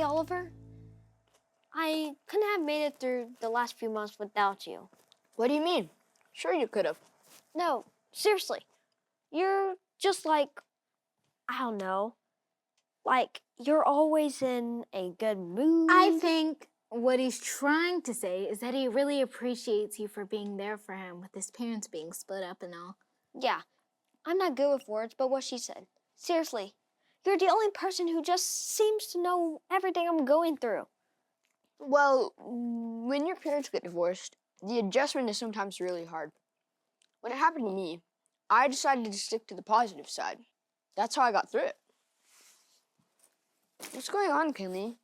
Oliver, I couldn't have made it through the last few months without you. What do you mean? Sure you could have. No, seriously. You're just like, I don't know, like you're always in a good mood. I think what he's trying to say is that he really appreciates you for being there for him with his parents being split up and all. Yeah, I'm not good with words, but what she said. Seriously, you're the only person who just seems to know everything I'm going through. Well, when your parents get divorced, the adjustment is sometimes really hard. When it happened to me, I decided to stick to the positive side. That's how I got through it. What's going on, Kinley?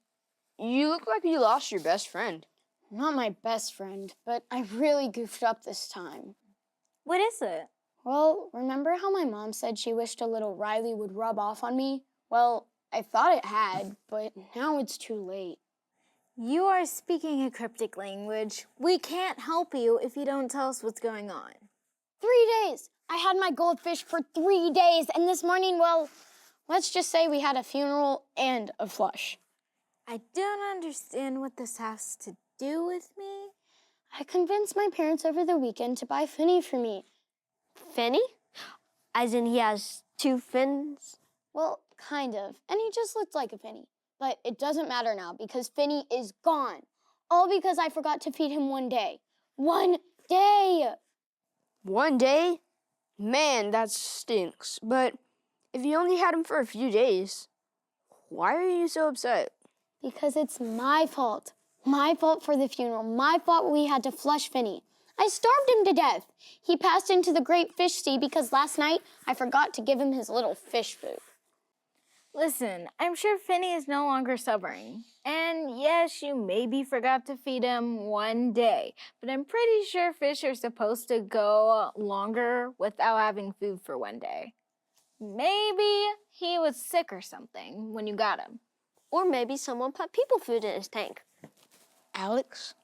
You look like you lost your best friend. Not my best friend, but I really goofed up this time. What is it? Well, remember how my mom said she wished a little Riley would rub off on me? Well, I thought it had, but now it's too late. You are speaking a cryptic language. We can't help you if you don't tell us what's going on. 3 days! I had my goldfish for 3 days, and this morning, well, let's just say we had a funeral and a flush. I don't understand what this has to do with me. I convinced my parents over the weekend to buy Finny for me. Finny? As in he has 2 fins? Well, kind of. And he just looked like a Finny. But it doesn't matter now because Finny is gone. All because I forgot to feed him 1 day. 1 day! 1 day? Man, that stinks. But if you only had him for a few days, why are you so upset? Because it's my fault. My fault for the funeral. My fault we had to flush Finny. I starved him to death. He passed into the great fish sea because last night I forgot to give him his little fish food. Listen, I'm sure Finny is no longer suffering. And yes, you maybe forgot to feed him 1 day, but I'm pretty sure fish are supposed to go longer without having food for 1 day. Maybe he was sick or something when you got him. Or maybe someone put people food in his tank. Alex,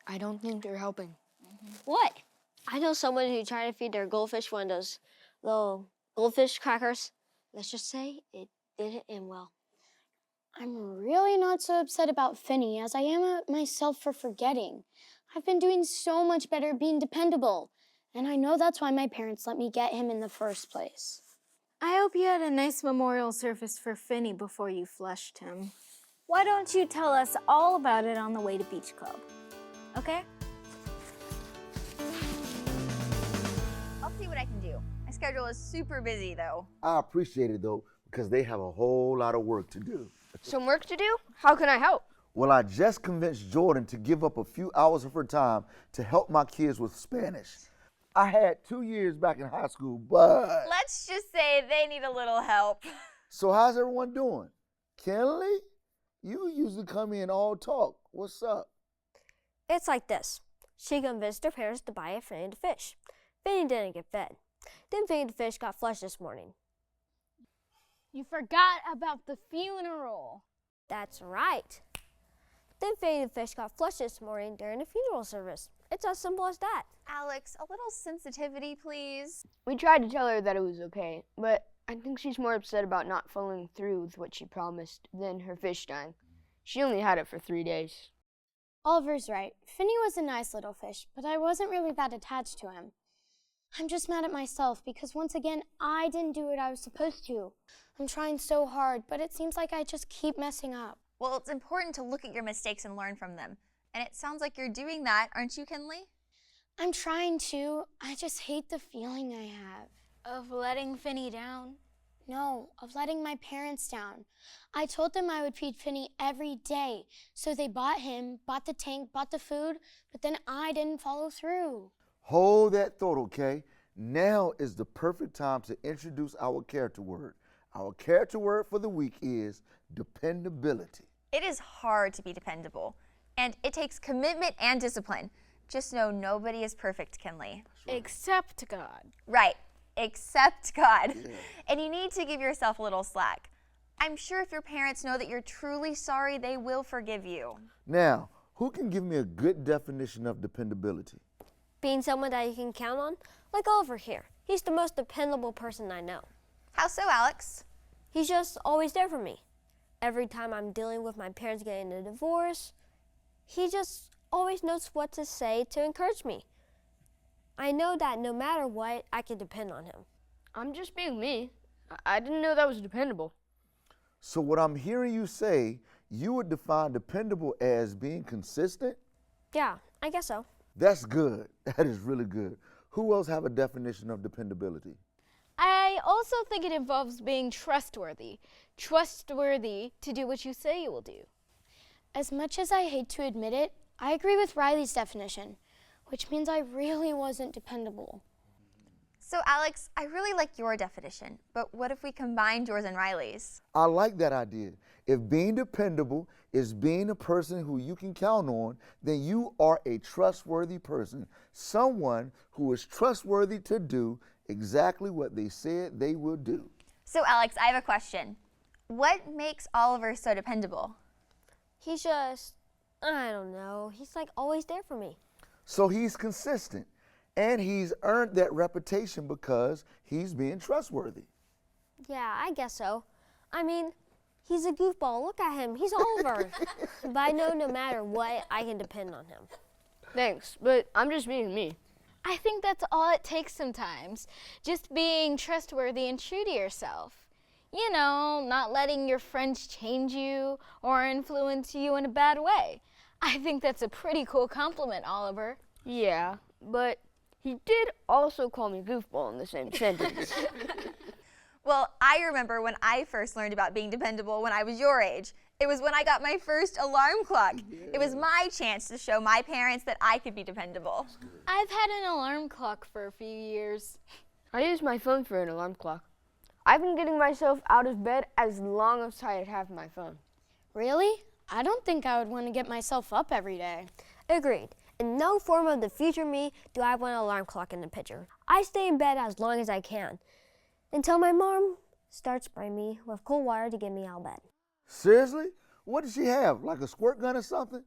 I don't think you're helping. What? I know someone who tried to feed their goldfish one of those little goldfish crackers. Let's just say it didn't end well. I'm really not so upset about Finny as I am at myself for forgetting. I've been doing so much better being dependable, and I know that's why my parents let me get him in the first place. I hope you had a nice memorial service for Finny before you flushed him. Why don't you tell us all about it on the way to Beach Club, okay? I'll see what I can do. My schedule is super busy, though. I appreciate it, though, because they have a whole lot of work to do. Some work to do? How can I help? Well, I just convinced Jordan to give up a few hours of her time to help my kids with Spanish. I had 2 years back in high school, but... Let's just say they need a little help. So how's everyone doing? Kinley? You usually come in all talk. What's up? It's like this. She convinced her parents to buy a Finny the fish. Finny didn't get fed. Then Finny the fish got flushed this morning. You forgot about the funeral. That's right. Then Finny the fish got flushed this morning during the funeral service. It's as simple as that. Alex, a little sensitivity, please. We tried to tell her that it was okay, but I think she's more upset about not following through with what she promised than her fish dying. She only had it for 3 days. Oliver's right. Finny was a nice little fish, but I wasn't really that attached to him. I'm just mad at myself because once again, I didn't do what I was supposed to. I'm trying so hard, but it seems like I just keep messing up. Well, it's important to look at your mistakes and learn from them. And it sounds like you're doing that, aren't you, Kinley? I'm trying to. I just hate the feeling I have. Of letting Finny down? No, of letting my parents down. I told them I would feed Finny every day, so they bought him, bought the tank, bought the food, but then I didn't follow through. Hold that thought, okay? Now is the perfect time to introduce our character word. Our character word for the week is dependability. It is hard to be dependable, and it takes commitment and discipline. Just know nobody is perfect, Kinley. Right. Except God. Right, except God. Yeah. And you need to give yourself a little slack. I'm sure if your parents know that you're truly sorry, they will forgive you. Now, who can give me a good definition of dependability? Being someone that you can count on, like Oliver here. He's the most dependable person I know. How so, Alex? He's just always there for me. every time I'm dealing with my parents getting a divorce, he just always knows what to say to encourage me. I know that no matter what, I can depend on him. I'm just being me. I didn't know that was dependable. So what I'm hearing you say, you would define dependable as being consistent? Yeah, I guess so. That's good. That is really good. Who else have a definition of dependability? I also think it involves being trustworthy. Trustworthy to do what you say you will do. As much as I hate to admit it, I agree with Riley's definition, which means I really wasn't dependable. So Alex, I really like your definition, but what if we combined yours and Riley's? I like that idea. If being dependable is being a person who you can count on, then you are a trustworthy person, someone who is trustworthy to do exactly what they said they will do. So Alex, I have a question. What makes Oliver so dependable? He's just, I don't know, he's like always there for me. So he's consistent, and he's earned that reputation because he's being trustworthy. Yeah, I guess so. I mean, he's a goofball. Look at him. He's Oliver. But I know no matter what, I can depend on him. Thanks, but I'm just being me. I think that's all it takes sometimes. Just being trustworthy and true to yourself. You know, not letting your friends change you or influence you in a bad way. I think that's a pretty cool compliment, Oliver. Yeah, but he did also call me goofball in the same sentence. Well, I remember when I first learned about being dependable when I was your age. It was when I got my first alarm clock. Yeah. It was my chance to show my parents that I could be dependable. I've had an alarm clock for a few years. I use my phone for an alarm clock. I've been getting myself out of bed as long as I have my phone. Really? I don't think I would want to get myself up every day. Agreed. In no form of the future me do I want an alarm clock in the picture. I stay in bed as long as I can, until my mom starts spraying me with cold water to get me out of bed. Seriously? What does she have, like a squirt gun or something?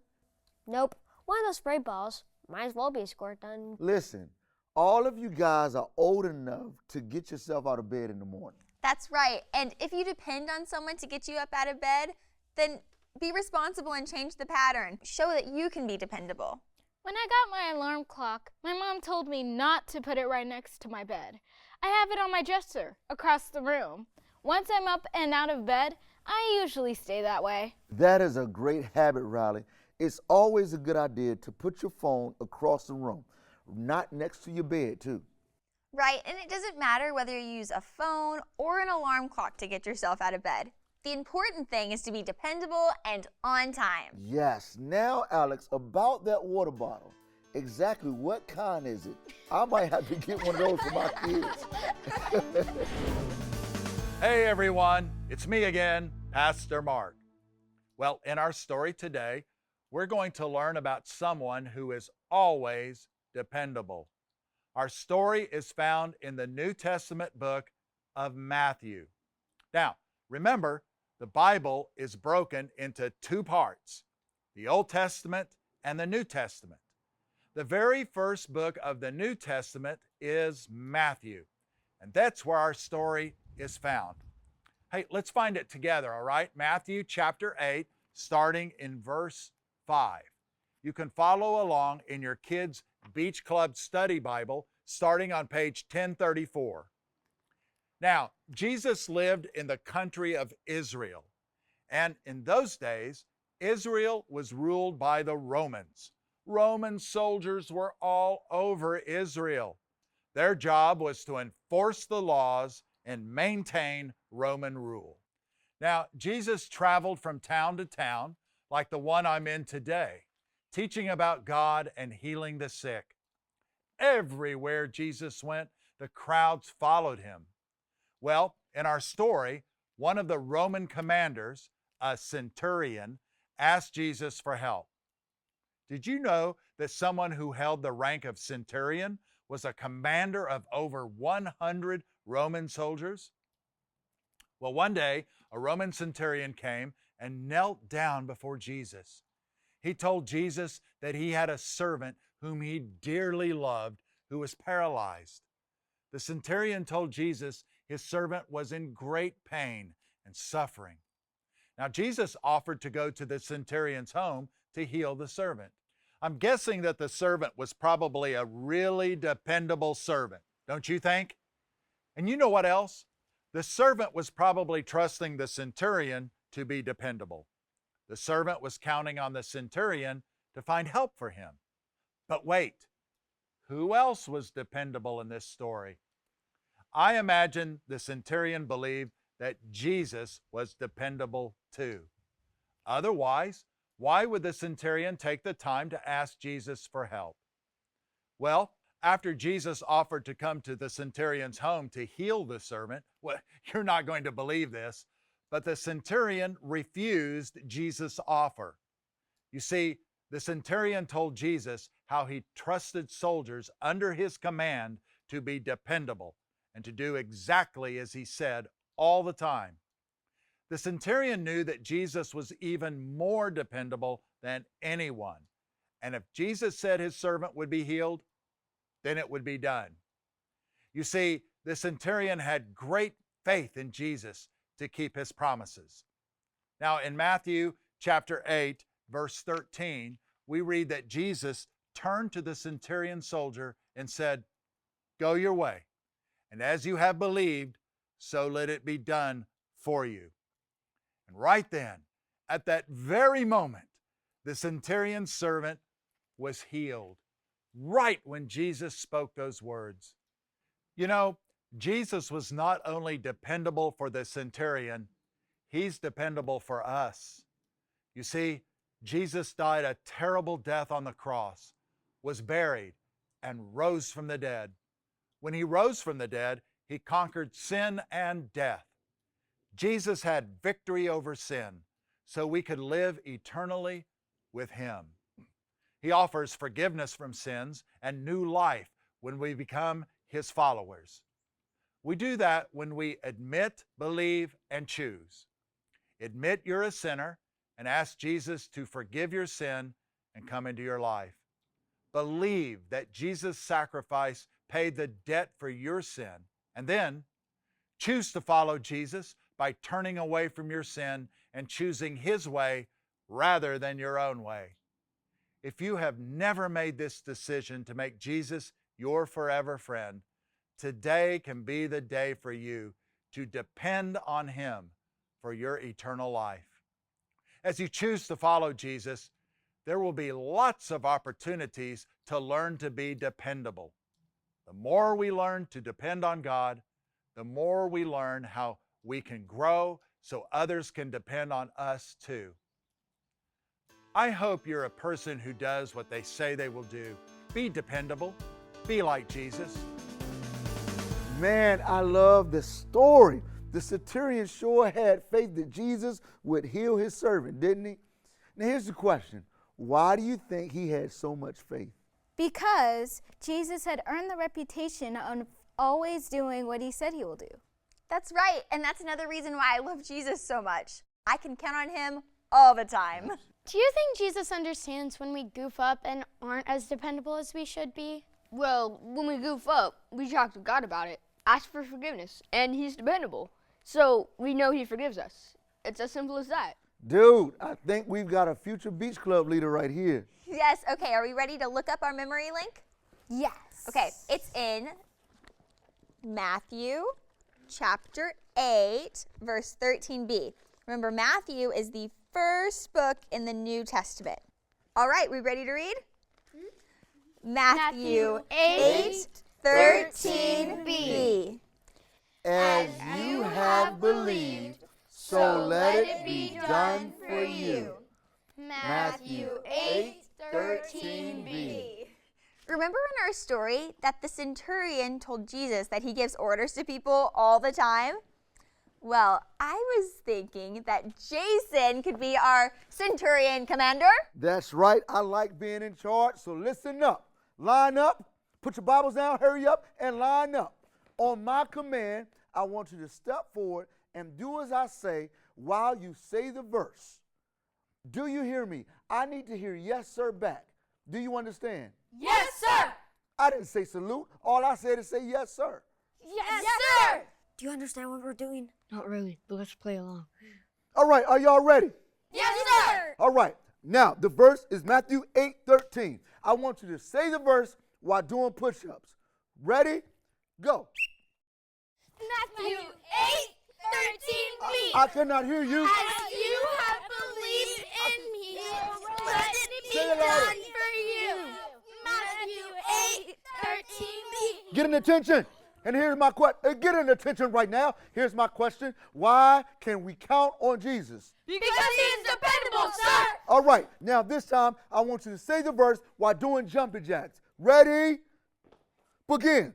Nope. One of those spray balls. Might as well be a squirt gun. Listen, all of you guys are old enough to get yourself out of bed in the morning. That's right. And if you depend on someone to get you up out of bed, then be responsible and change the pattern. Show that you can be dependable. When I got my alarm clock, my mom told me not to put it right next to my bed. I have it on my dresser across the room. Once I'm up and out of bed, I usually stay that way. That is a great habit, Riley. It's always a good idea to put your phone across the room, not next to your bed, too. Right, and it doesn't matter whether you use a phone or an alarm clock to get yourself out of bed. The important thing is to be dependable and on time. Yes. Now, Alex, about that water bottle. Exactly what kind is it? I might have to get one of those for my kids. Hey everyone, it's me again, Pastor Mark. Well, in our story today, we're going to learn about someone who is always dependable. Our story is found in the New Testament book of Matthew. Now, remember, the Bible is broken into two parts, the Old Testament and the New Testament. The very first book of the New Testament is Matthew, and that's where our story is found. Hey, let's find it together, all right? Matthew chapter 8, starting in verse 5. You can follow along in your Kids Beach Club Study Bible, starting on page 1034. Now, Jesus lived in the country of Israel, and in those days, Israel was ruled by the Romans. Roman soldiers were all over Israel. Their job was to enforce the laws and maintain Roman rule. Now, Jesus traveled from town to town, like the one I'm in today, teaching about God and healing the sick. Everywhere Jesus went, the crowds followed him. Well, in our story, one of the Roman commanders, a centurion, asked Jesus for help. Did you know that someone who held the rank of centurion was a commander of over 100 Roman soldiers? Well, one day, a Roman centurion came and knelt down before Jesus. He told Jesus that he had a servant whom he dearly loved who was paralyzed. The centurion told Jesus his servant was in great pain and suffering. Now, Jesus offered to go to the centurion's home to heal the servant. I'm guessing that the servant was probably a really dependable servant, don't you think? And you know what else? The servant was probably trusting the centurion to be dependable. The servant was counting on the centurion to find help for him. But wait, who else was dependable in this story? I imagine the centurion believed that Jesus was dependable too. Otherwise, why would the centurion take the time to ask Jesus for help? Well, after Jesus offered to come to the centurion's home to heal the servant, well, you're not going to believe this, but the centurion refused Jesus' offer. You see, the centurion told Jesus how he trusted soldiers under his command to be dependable and to do exactly as he said all the time. The centurion knew that Jesus was even more dependable than anyone. And if Jesus said his servant would be healed, then it would be done. You see, the centurion had great faith in Jesus to keep his promises. Now, in Matthew chapter 8, verse 13, we read that Jesus turned to the centurion soldier and said, "Go your way, and as you have believed, so let it be done for you." And right then, at that very moment, the centurion's servant was healed, right when Jesus spoke those words. You know, Jesus was not only dependable for the centurion, he's dependable for us. You see, Jesus died a terrible death on the cross, was buried, and rose from the dead. When he rose from the dead, he conquered sin and death. Jesus had victory over sin, so we could live eternally with him. He offers forgiveness from sins and new life when we become his followers. We do that when we admit, believe, and choose. Admit you're a sinner and ask Jesus to forgive your sin and come into your life. Believe that Jesus' sacrifice paid the debt for your sin, and then choose to follow Jesus by turning away from your sin and choosing his way rather than your own way. If you have never made this decision to make Jesus your forever friend, today can be the day for you to depend on him for your eternal life. As you choose to follow Jesus, there will be lots of opportunities to learn to be dependable. The more we learn to depend on God, the more we learn how we can grow so others can depend on us too. I hope you're a person who does what they say they will do. Be dependable. Be like Jesus. Man, I love the story. The centurion sure had faith that Jesus would heal his servant, didn't he? Now here's the question. Why do you think he had so much faith? Because Jesus had earned the reputation of always doing what he said he will do. That's right, and that's another reason why I love Jesus so much. I can count on him all the time. Do you think Jesus understands when we goof up and aren't as dependable as we should be? Well, when we goof up, we talk to God about it, ask for forgiveness, and he's dependable. So we know he forgives us. It's as simple as that. Dude, I think we've got a future beach club leader right here. Yes, okay, are we ready to look up our memory link? Yes. Okay, it's in Matthew chapter 8, verse 13b. Remember, Matthew is the first book in the New Testament. All right, we ready to read? Matthew 8, 13b. As you have believed, so let it be done for you. Matthew 8:13b. Remember in our story that the centurion told Jesus that he gives orders to people all the time? Well, I was thinking that Jason could be our centurion commander. That's right. I like being in charge, so listen up. Line up, put your Bibles down, hurry up, and line up. On my command, I want you to step forward and do as I say while you say the verse. Do you hear me? I need to hear yes, sir, back. Do you understand? Yes, sir! I didn't say salute. All I said is say yes, sir. Yes, sir! Do you understand what we're doing? Not really, but let's play along. All right, are y'all ready? Yes, sir. All right, now the verse is Matthew 8:13. I want you to say the verse while doing push-ups. Ready? Go. Matthew 8:13b. I cannot hear you. As you have believed in me, let it be Say it louder. done for you. Matthew 8:13b. Get an attention. And here's my question. Get an attention right now. Here's my question. Why can we count on Jesus? Because he is dependable, sir. All right. Now this time, I want you to say the verse while doing jumping jacks. Ready? Begin.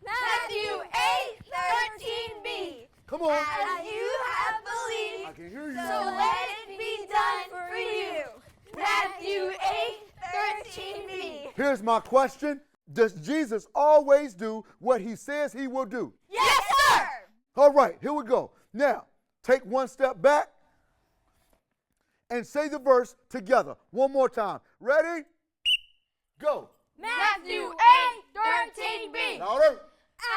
Matthew 8:13b. Come on. As you have I believed, can hear you. so let it be done for you. Matthew 8:13b. Here's my question. Does Jesus always do what he says he will do? Yes, sir. All right, here we go. Now, take one step back and say the verse together. One more time. Ready? Go. Matthew 8:13b. Louder.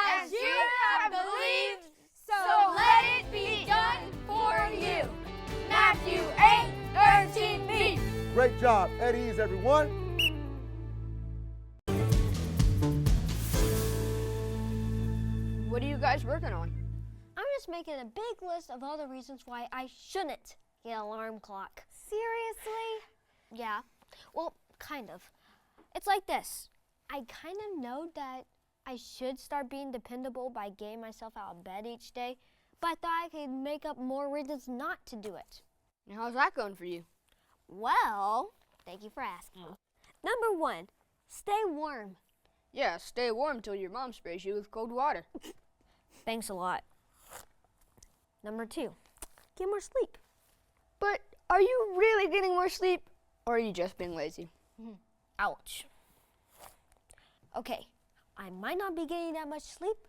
As you have believed, so let it be done for you. Matthew 8:13b. Great job. At ease, everyone. What are you guys working on? I'm just making a big list of all the reasons why I shouldn't get an alarm clock. Seriously? Yeah, well, kind of. It's like this. I kind of know that I should start being dependable by getting myself out of bed each day, but I thought I could make up more reasons not to do it. And how's that going for you? Well, thank you for asking. Number 1, stay warm. Yeah, stay warm till your mom sprays you with cold water. Thanks a lot. Number 2, get more sleep. But are you really getting more sleep, or are you just being lazy? Ouch. Okay, I might not be getting that much sleep,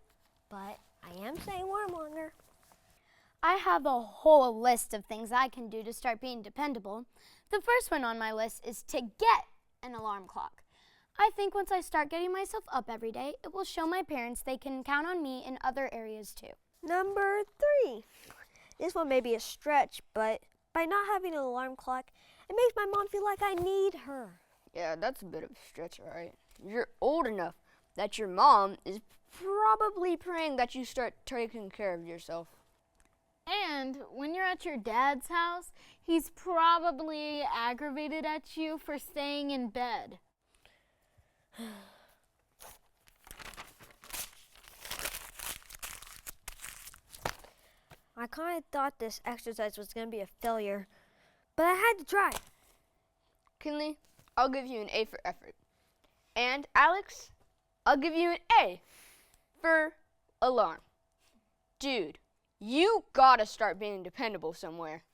but I am staying warm longer. I have a whole list of things I can do to start being dependable. The first one on my list is to get an alarm clock. I think once I start getting myself up every day, it will show my parents they can count on me in other areas too. Number 3. This one may be a stretch, but by not having an alarm clock, it makes my mom feel like I need her. Yeah, that's a bit of a stretch, all right. You're old enough that your mom is probably praying that you start taking care of yourself. And when you're at your dad's house, he's probably aggravated at you for staying in bed. I kind of thought this exercise was going to be a failure, but I had to try. Kinley, I'll give you an A for effort. And Alex, I'll give you an A for alarm. Dude, you gotta start being dependable somewhere.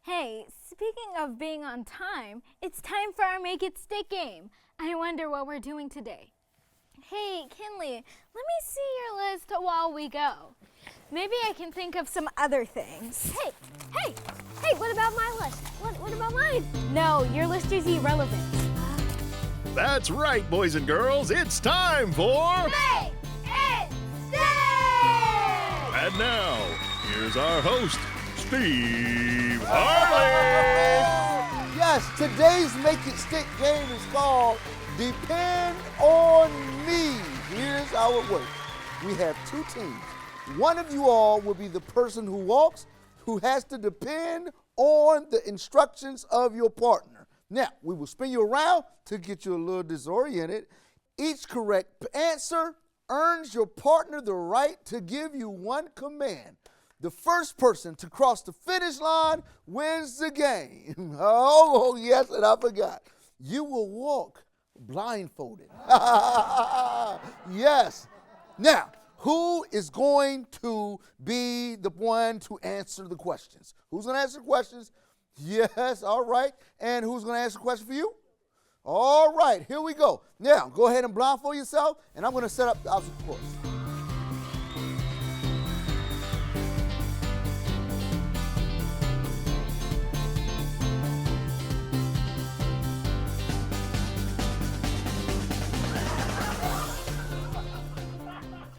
Hey, speaking of being on time, it's time for our Make It Stick game. I wonder what we're doing today. Hey, Kinley, let me see your list while we go. Maybe I can think of some other things. Hey, what about my list? What about mine? No, your list is irrelevant. That's right, boys and girls. It's time for... Make it stick! And now, here's our host, Steve Harley. Yes, today's Make It Stick game is called Depend on Me. Here's how it works. We have 2 teams. One of you all will be the person who walks, who has to depend on the instructions of your partner. Now, we will spin you around to get you a little disoriented. Each correct answer earns your partner the right to give you one command. The first person to cross the finish line wins the game. Oh, yes, and I forgot. You will walk blindfolded. Yes. Now, who is going to be the one to answer the questions? Who's going to answer the questions? Yes, all right. And who's going to answer the question for you? All right, here we go. Now, go ahead and blindfold yourself, and I'm going to set up the obstacle course.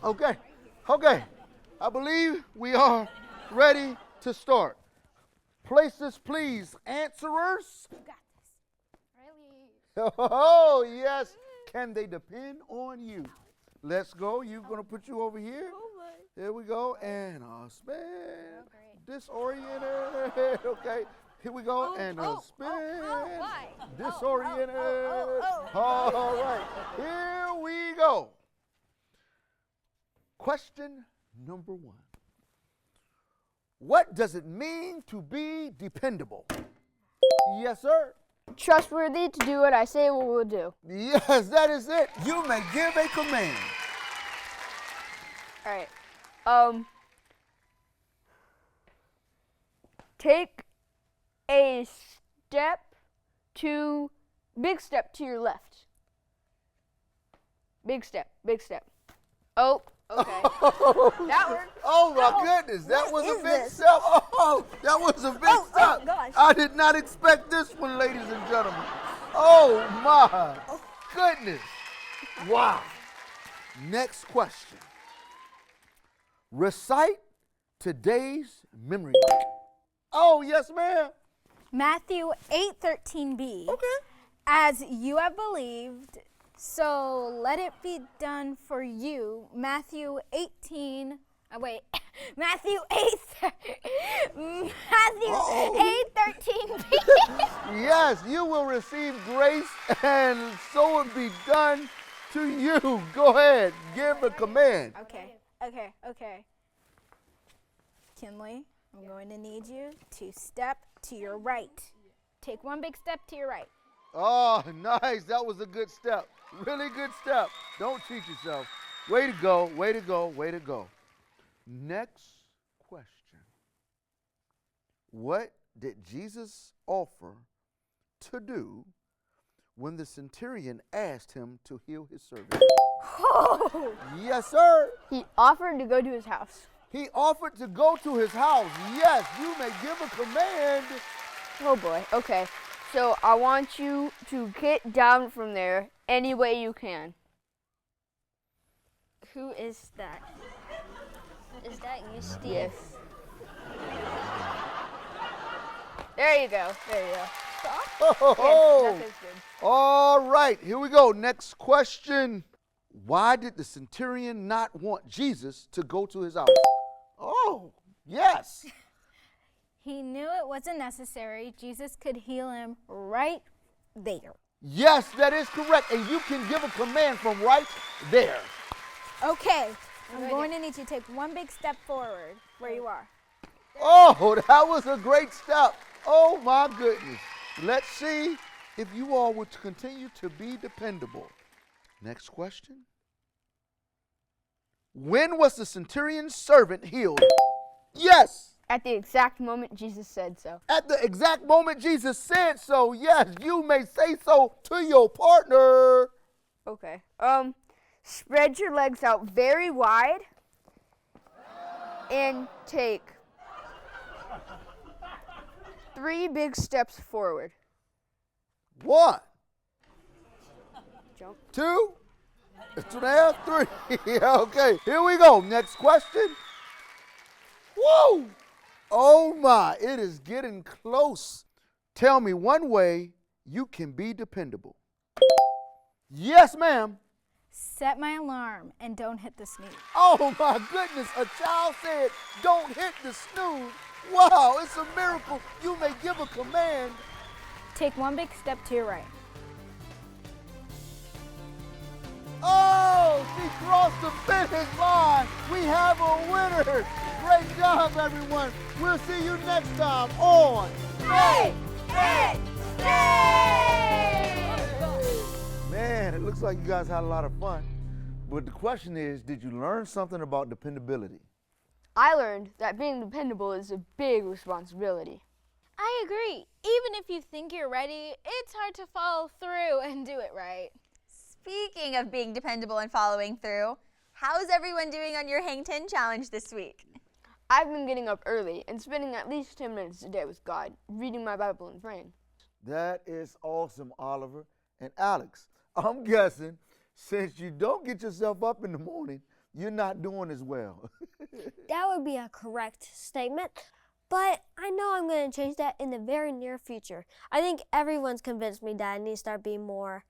Okay. I believe we are ready to start. Places, please. Answerers. You got this. Really? Oh, yes. Can they depend on you? Let's go. You're going to put you over here. Here we go. And a spin. Disoriented. Okay. Here we go. And a spin. Disoriented. All right. Here we go. Question number 1. What does it mean to be dependable? Yes, sir. Trustworthy to do what I say we will do. Yes, that is it. You may give a command. All right. Take a big step to your left. Big step. Oh, okay. That worked. Oh my goodness, that was a big step. Oh, that was a big step. Oh gosh. I did not expect this one, ladies and gentlemen. Oh my goodness. Wow. Next question. Recite today's memory bank. Oh, yes, ma'am. Matthew 8:13b. Okay. As you have believed, so let it be done for you. Matthew 8. Matthew 8:13b. Yes, you will receive grace, and so it be done to you. Go ahead, give a command. Okay. Kinley, I'm going to need you to step to your right. Take one big step to your right. Oh, nice. That was a good step. Really good step. Don't cheat yourself. Way to go, way to go, way to go. Next question. What did Jesus offer to do when the centurion asked him to heal his servant? Oh! Yes, sir. He offered to go to his house. He offered to go to his house. Yes, you may give a command. Oh boy. Okay. So I want you to get down from there any way you can. Who is that? Is that you, Steve? Yes. There you go. Oh, That feels good. all right, here we go. Next question. Why did the centurion not want Jesus to go to his house? Oh, yes. He knew it wasn't necessary. Jesus could heal him right there. Yes, that is correct. And you can give a command from right there. Okay, I'm going to need you to take one big step forward where you are. Oh, that was a great step. Oh, my goodness. Let's see if you all would continue to be dependable. Next question. When was the centurion's servant healed? Yes. At the exact moment Jesus said so. At the exact moment Jesus said so, yes, you may say so to your partner. Okay. Spread your legs out very wide and take 3 big steps forward. 1, Jump. 2, 2.5, 3. Okay, here we go. Next question. Woo! Oh my, it is getting close. Tell me one way you can be dependable. Yes, ma'am. Set my alarm and don't hit the snooze. Oh my goodness, a child said, don't hit the snooze. Wow, it's a miracle. You may give a command. Take one big step to your right. Oh, she crossed the finish line. We have a winner. Great job, everyone. We'll see you next time on Hey! Hey! Stay! Man, it looks like you guys had a lot of fun. But the question is, did you learn something about dependability? I learned that being dependable is a big responsibility. I agree. Even if you think you're ready, it's hard to follow through and do it right. Speaking of being dependable and following through, how's everyone doing on your Hang 10 challenge this week? I've been getting up early and spending at least 10 minutes a day with God, reading my Bible and praying. That is awesome, Oliver. And Alex, I'm guessing since you don't get yourself up in the morning, you're not doing as well. That would be a correct statement. But I know I'm going to change that in the very near future. I think everyone's convinced me that I need to start being more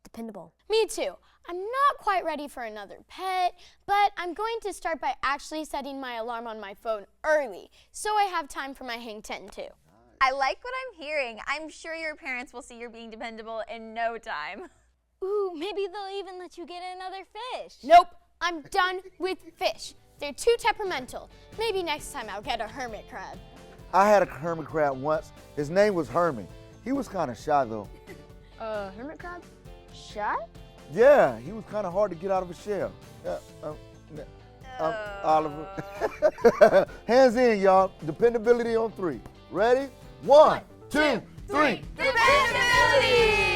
dependable. Me too. I'm not quite ready for another pet, but I'm going to start by actually setting my alarm on my phone early so I have time for my hang 10 too. I like what I'm hearing. I'm sure your parents will see you're being dependable in no time. Ooh, maybe they'll even let you get another fish. Nope, I'm done with fish. They're too temperamental. Maybe next time I'll get a hermit crab. I had a hermit crab once. His name was Hermie. He was kind of shy though. Hermit crab? Shy? Yeah, he was kind of hard to get out of a shell. Oliver. Hands in, y'all. Dependability on 3. Ready? 1, 2, 3. Dependability!